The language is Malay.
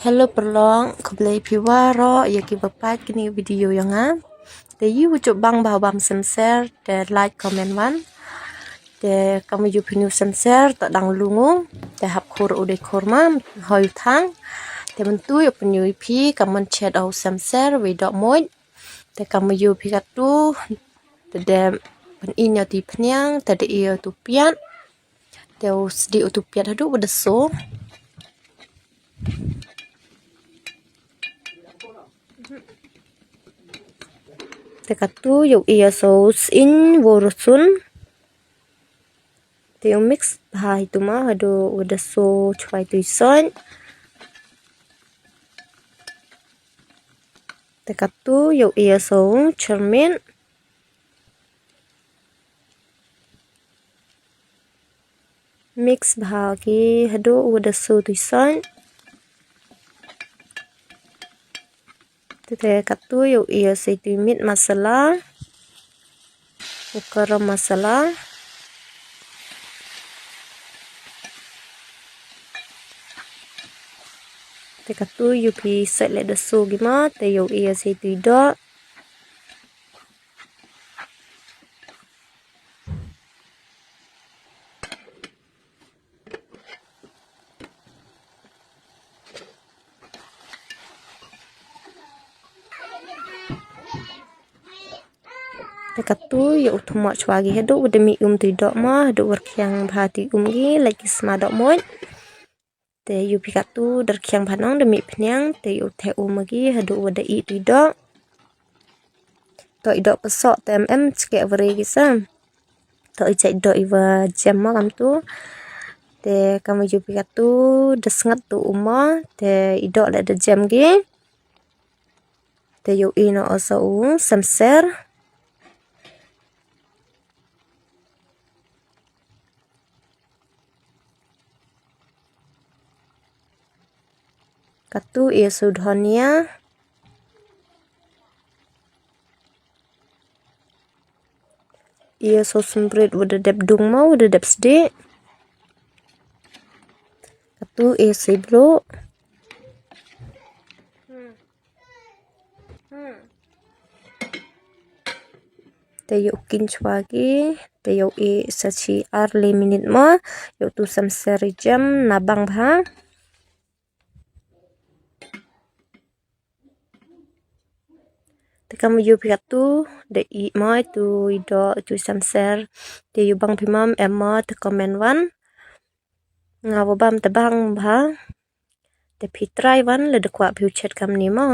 Hello perlong, kembali piwaro ya bapat kini video yang te you ucuk bang bahwa samser te like comment one te kamu you pinu samser tak dang lungu te hap kur ude kurma hoy thang te mentu ya pinu pi kamu chat au samser we dok muit te kamu you pi katu te de pen inya ti pnyang te de iyo tu piat te usdi tu piat hadu bedeso Tekatu yuk iya saus in worosun te yung mix bah itu mah hado udah so chwai tu ison Tekatu yuk iya saus cermin mix bah ki hado udah so tu ison Tekatu yuk iya seitu mit masala garam masala Tekatu yuk pi set le so gima te yuk iya seitu dok Tekatu yuk tumak chwagi hado udah mi tu dok mah hado workyang bahati gi lagi sma dok muit te yu pikatu darkyang panang demi pnyang te yu te lagi hado udah i tu dok to idok pesok TMM cek veri kisam to icek dok iwa jam mah kam tu te kamu yu pikatu desngat tu uma te idok le de jam gi te yu ino oso samser Katu ia sudhonia ia sosembrit udah dep dung mau udah dep sde Katu ia siblo te yuk kin chwagi te yuk i sachi arli minit ma yuk tu samser jam nabang bha te kamu yu pikatu de i mai tu ido tu samser te yu bang pimam emma te comment one ngawabam te bang bha te pitrai one le de kwa piu chat kam ni ma